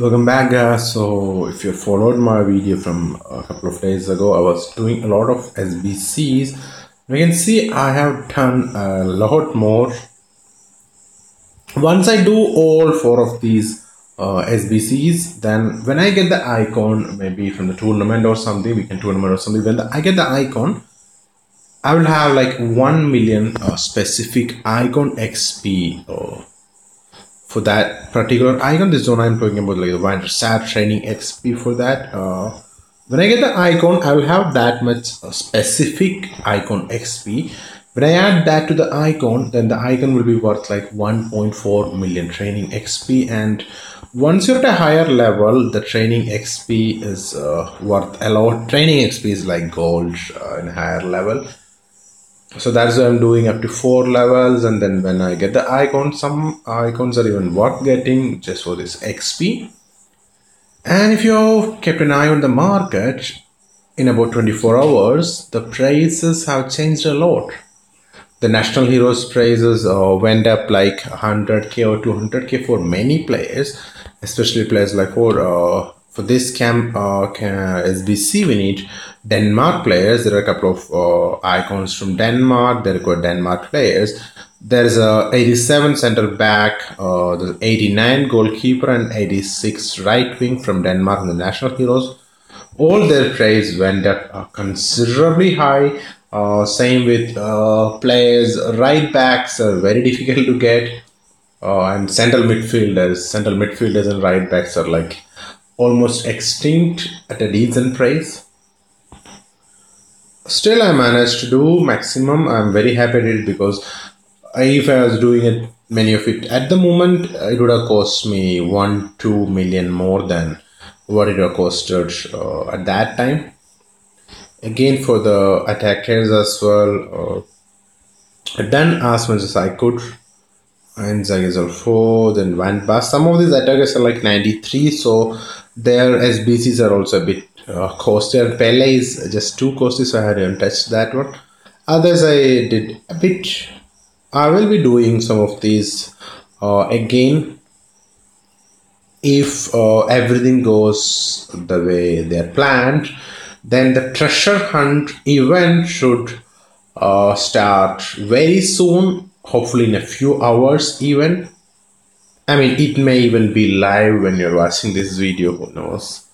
Welcome back, guys. So if you followed my video from a couple of days ago, I was doing a lot of SBCs. You can see I have done a lot more. Once I do all four of these SBCs, then when I get the icon, maybe from the tournament or something, when I get the icon, I will have like 1 million specific icon XP for that particular icon. This one I'm talking about, like the Winder Sat training XP for that. When I get the icon, I will have that much specific icon XP. When I add that to the icon, then the icon will be worth like 1.4 million training XP. And once you're at a higher level, the training XP is worth a lot. Training XP is like gold in a higher level. So that's why I'm doing up to 4 levels, and then when I get the icon, some icons are even worth getting just for this XP. And if you kept an eye on the market, in about 24 hours, the prices have changed a lot. The National Heroes prices went up like 100k or 200k for many players, especially players like for this SBC we need Denmark players. There are a couple of icons from Denmark. There are Denmark players. There's a 87 center back, the 89 goalkeeper, and 86 right wing from Denmark in the National Heroes. All their price went up considerably high. Same with players. Right backs are very difficult to get, and central midfielders and right backs are like almost extinct at a decent price. Still, I managed to do maximum. I'm very happy at it, because if I was doing it, many of it at the moment, it would have cost me 1-2 million more than what it would have costed at that time. Again, for the attackers as well, I've done as much as I could. And Zagazal 4, then Van Bass. Some of these attackers are like 93, so their SBCs are also a bit costly. And Pele is just too costly, so I hadn't touched that one. Others I did a bit. I will be doing some of these again if everything goes the way they're planned. Then the treasure hunt event should start very soon, hopefully in a few hours even. I mean, it may even be live when you're watching this video, who knows.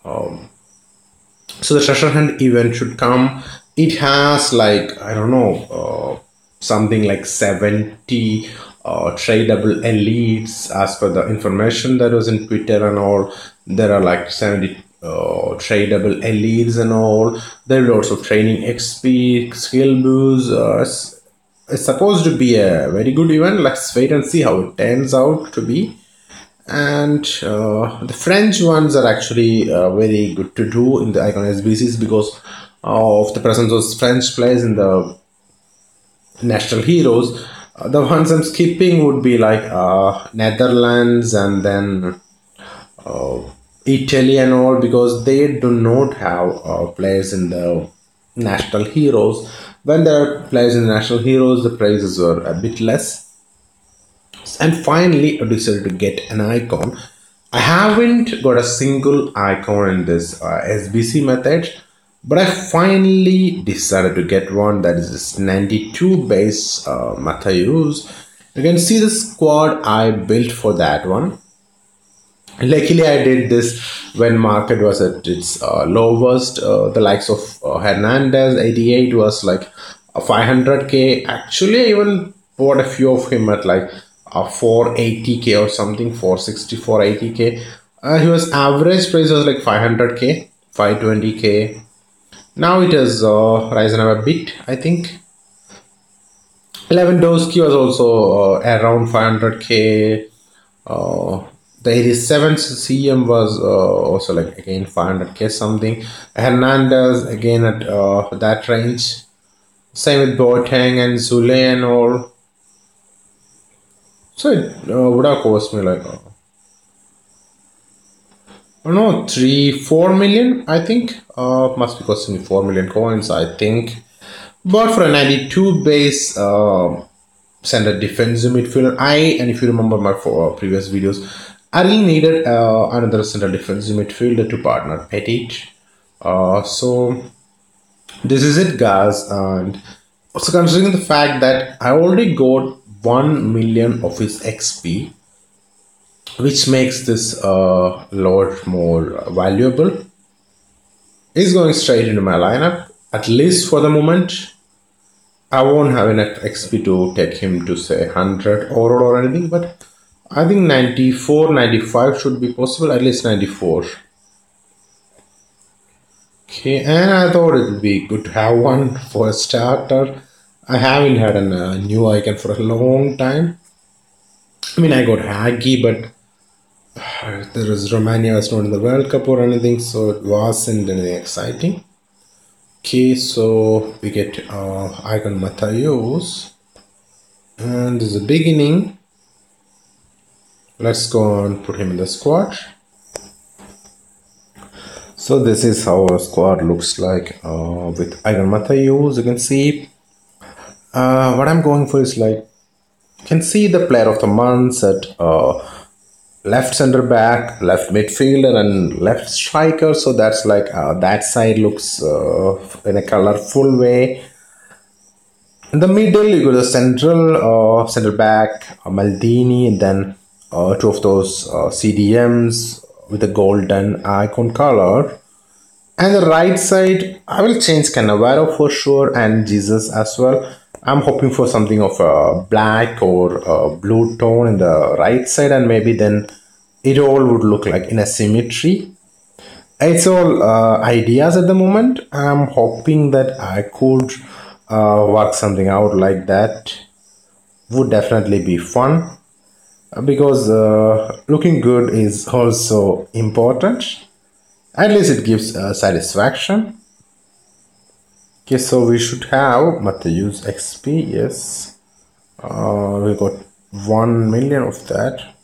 So the treasure hunt event should come. It has like, I don't know, something like 70 tradable elites as per the information that was in Twitter and all. There are like 70 tradable elites and all. There will also training XP, skill boost. It's supposed to be a very good event. Let's wait and see how it turns out to be. And the French ones are actually very good to do in the icon SBCs, because of the presence of French players in the National Heroes. The ones I'm skipping would be like Netherlands and then Italy and all, because they do not have players in the National Heroes. When there are players in the National Heroes, the prices were a bit less. And finally, I decided to get an icon. I haven't got a single icon in this SBC method, but I finally decided to get one. That is this 92 base Matthäus. You can see the squad I built for that one. Luckily, I did this when market was at its lowest. The likes of Hernandez 88 was like 500k. Actually, I even bought a few of him at like 480k or something, 460, 480k. He was average price was like 500k, 520k. Now it has risen up a bit, I think. Lewandowski was also around 500k. The 87 CM was also like again 500k something. Hernandez again at that range. Same with Boateng and Zule and all. So it would have cost me like I don't know, 3-4 million. I think must be costing me 4 million coins, I think. But for a 92 base center defensive midfielder, and if you remember my previous videos, I really needed another central defensive midfielder to partner Petit. So this is it, guys. And also considering the fact that I already got 1 million of his XP, which makes this a lot more valuable. He's going straight into my lineup, at least for the moment. I won't have enough XP to take him to say 100 or anything, but I think 94, 95 should be possible, at least 94. Okay, and I thought it would be good to have one for a starter. I haven't had a new icon for a long time. I mean, I got Hagi, but there is Romania was not in the World Cup or anything, so it wasn't anything exciting. Okay, so we get icon Matthäus, and this is the beginning. Let's go and put him in the squad. So this is how our squad looks like with icon Matthäus. You can see what I'm going for is like, you can see the player of the month at left center back, left midfielder, and left striker. So that's like that side looks in a colorful way. In the middle, you got the central center back, Maldini, and then two of those CDMs with the golden icon color. And the right side, I will change Cannavaro for sure, and Jesus as well. I'm hoping for something of a black or a blue tone in the right side, and maybe then it all would look like in a symmetry. It's all ideas at the moment. I'm hoping that I could work something out like that. Would definitely be fun because looking good is also important. At least it gives satisfaction. Okay, so we should have Matthäus XP. Yes, we got 1 million of that,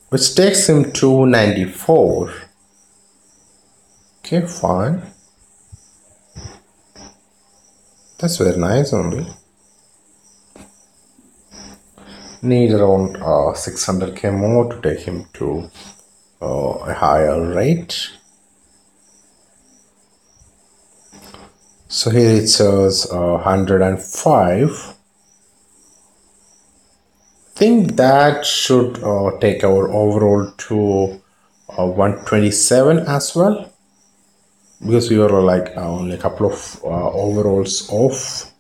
which takes him to 94. Okay, fine. That's very nice only. Need around 600k more to take him to a higher rate. So here it says 105. I think that should take our overall to 127 as well, because we were like only a couple of overalls off.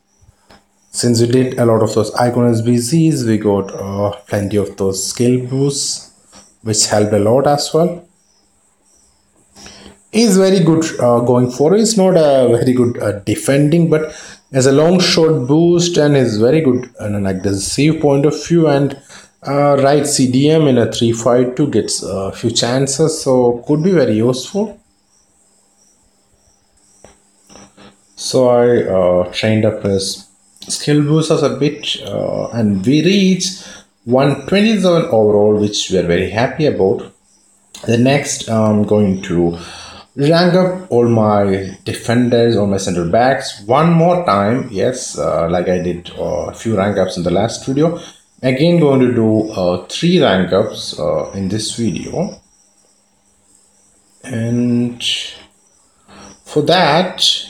Since we did a lot of those icon SBCs, we got plenty of those skill boosts, which helped a lot as well. He's very good going forward. He's not very good defending, but has a long shot boost and is very good and like the save point of view, and right CDM in a 3-5-2 gets a few chances, so could be very useful. So I trained up his skill boosters a bit, and we reached 127 overall, which we are very happy about. The next I'm going to rank up all my defenders, all my center backs one more time. Yes, like I did a few rank ups in the last video. Again, going to do 3 rank ups in this video, and for that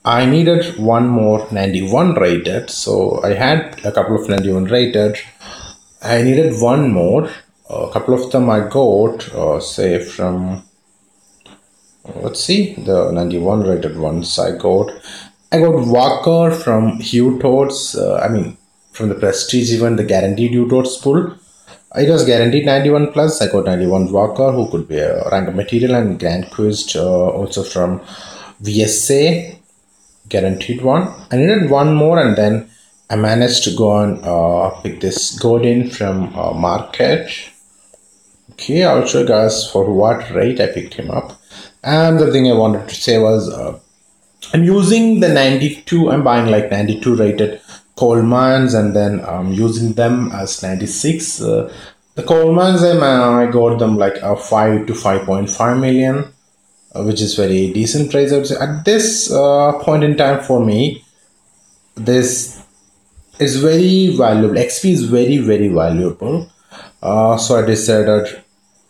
I needed one more 91 rated. So I had a couple of 91 rated. I needed one more. A couple of them I got, say from, let's see, the 91 rated ones I got Walker from Hugh Todd's, I mean, from the Prestige event, the guaranteed Hugh Todd's pool. It was guaranteed 91 plus. I got 91 Walker, who could be a rank of material, and Grand Quest also from VSA. Guaranteed one. I needed one more, and then I managed to go and pick this Godin from market. Okay, I'll show you guys for what rate I picked him up. And the thing I wanted to say was I'm using the 92. I'm buying like 92 rated Colemans, and then I'm using them as 96. The Colemans I got them like a 5 to 5.5 million. Which is very decent price, I would say. At this point in time for me, this is very valuable. XP is very, very valuable. So I decided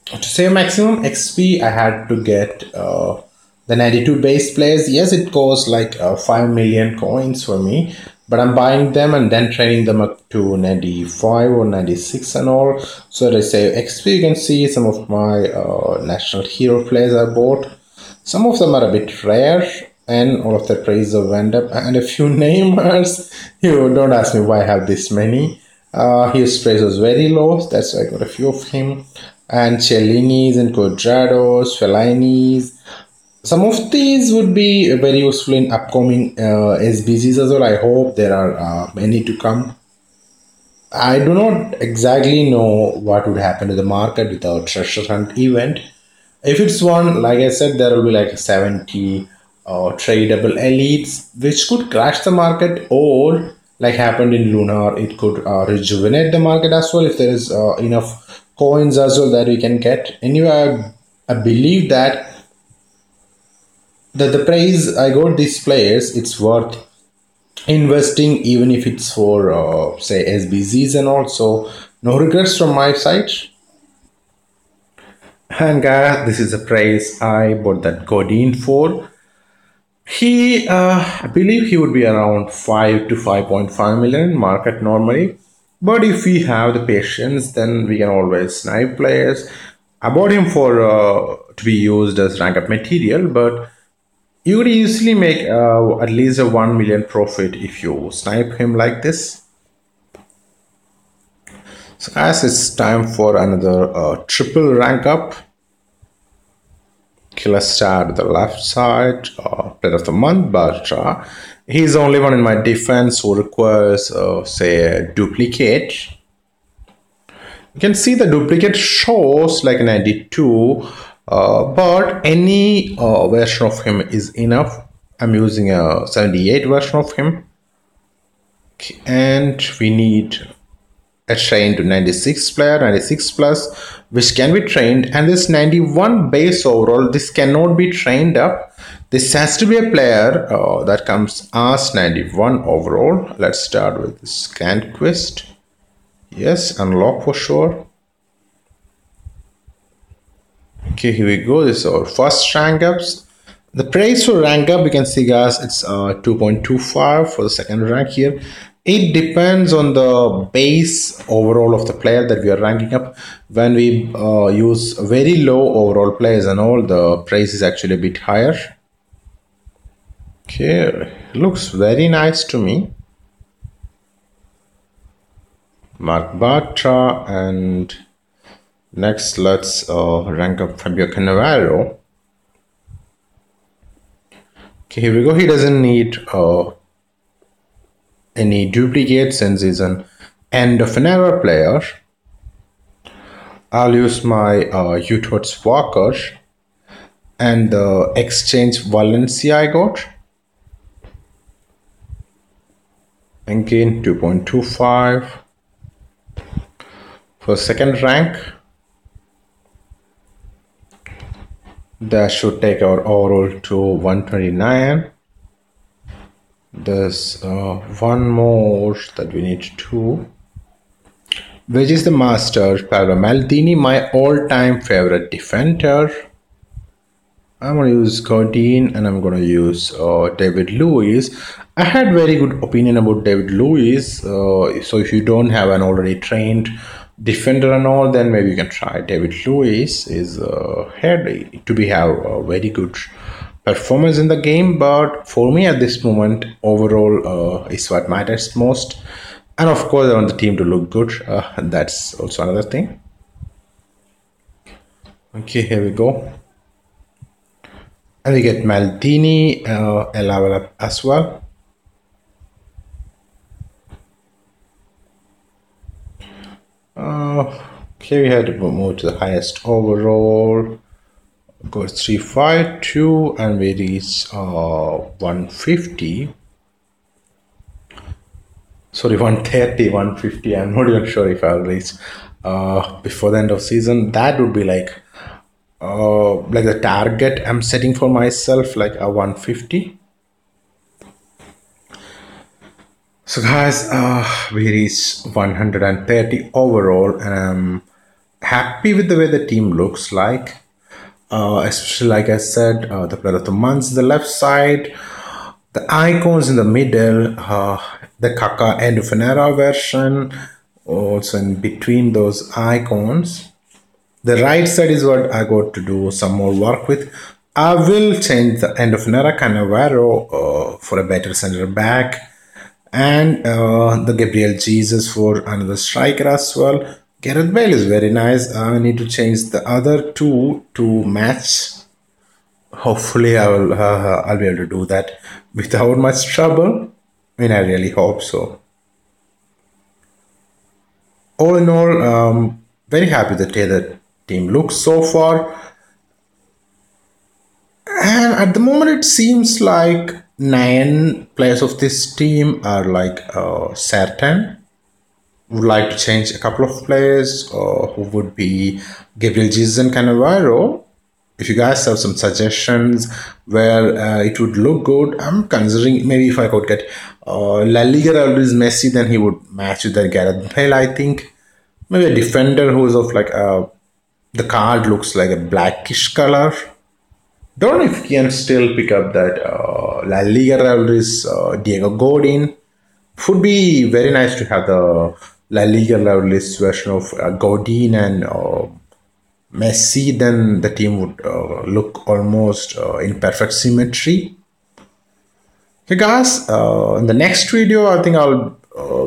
to save maximum XP, I had to get the 92 base players. Yes, it costs like 5 million coins for me, but I'm buying them and then training them up to 95 or 96 and all. So that I save XP. You can see some of my national hero players I bought. Some of them are a bit rare, and all of their prices have went up. And a few namers, you don't ask me why I have this many. His price was very low, that's why I got a few of him. And Cellinis and Quadrados, Fellinis. Some of these would be very useful in upcoming SBCs as well. I hope there are many to come. I do not exactly know what would happen to the market without treasure hunt event. If it's one, like I said, there will be like 70 tradable elites, which could crash the market, or like happened in Lunar, it could rejuvenate the market as well if there is enough coins as well that we can get. Anyway, I believe that the price I got these players, it's worth investing even if it's for say SBZs and also no regrets from my side. And guys, this is the price I bought that Godin for. I believe he would be around 5 to 5.5 million market normally. But if we have the patience, then we can always snipe players. I bought him for to be used as rank up material, but you would easily make at least a 1 million profit if you snipe him like this. So guys, it's time for another triple rank up. Killer star to the left side, player of the month, but he's the only one in my defense who requires, say, a duplicate. You can see the duplicate shows like 92, but any version of him is enough. I'm using a 78 version of him, and we need a train to 96 player, 96 plus, which can be trained, and this 91 base overall, this cannot be trained up. This has to be a player that comes as 91 overall. Let's start with the scan quest. Yes, unlock for sure. Okay, here we go. This is our first rank ups. The price for rank up, you can see guys, it's 2.25 for the second rank here. It depends on the base overall of the player that we are ranking up. When we use very low overall players and all, the price is actually a bit higher. Okay, looks very nice to me. Mark Bartra, and next let's rank up Fabio Cannavaro. Okay, here we go. He doesn't need any duplicates since he's an end of an era player. I'll use my Utots Walker and the exchange Valencia I got. Again 2.25 for second rank. That should take our overall to 129. There's one more that we need to, which is the master Paolo Maldini, my all-time favorite defender. I'm going to use Godin and I'm going to use David Luiz. I had very good opinion about David Luiz. So if you don't have an already trained defender and all, then maybe you can try David Luiz. Is had to be have a very good performance in the game, but for me at this moment, overall is what matters most. And of course, I want the team to look good. That's also another thing. Okay, here we go. And we get Maldini, a level up as well. Okay, we had to move to the highest overall. Goes 352, and we reach 150. Sorry, 130, 150. I'm not even sure if I'll reach before the end of season. That would be like the target I'm setting for myself, like a 150. So guys, we reached 130 overall, and I'm happy with the way the team looks like. Especially like I said, the player of the month is the left side, the icons in the middle, the Kaka and Finera version, also in between those icons. The right side is what I got to do some more work with. I will change the end of Nara Cannavaro for a better center back, and the Gabriel Jesus for another striker as well. Gareth Bale is very nice. I need to change the other two to match. Hopefully, I'll be able to do that without much trouble. I mean, I really hope so. All in all, very happy with the way the team looks so far. And at the moment, it seems like 9 players of this team are like certain. Would like to change a couple of players who would be Gabriel Jesus and Cannavaro. If you guys have some suggestions where it would look good, I'm considering maybe if I could get La Liga always Messi, then he would match with the Gareth Bale, I think. Maybe a defender who's of like the card looks like a blackish color. Don't know if you can still pick up that La Liga rivalries, Diego Godin. Would be very nice to have the La Liga rivalries version of Godin and Messi. Then the team would look almost in perfect symmetry. Okay, guys, in the next video, I think I'll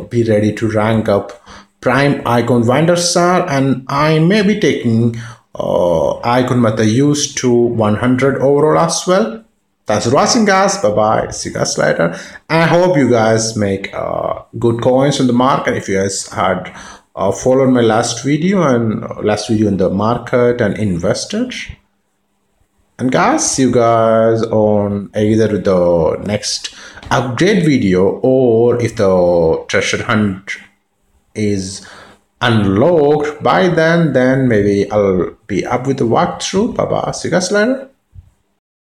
be ready to rank up Prime Icon Van der Sar, and I may be taking Icon Matthäus to 100 overall as well. Thanks for watching, guys. Bye bye. See you guys later. And I hope you guys make good coins on the market. If you guys had followed my last video in the market and invested. And guys, see you guys on either the next upgrade video, or if the treasure hunt is unlocked by then maybe I'll be up with the walkthrough. Bye bye. See you guys later.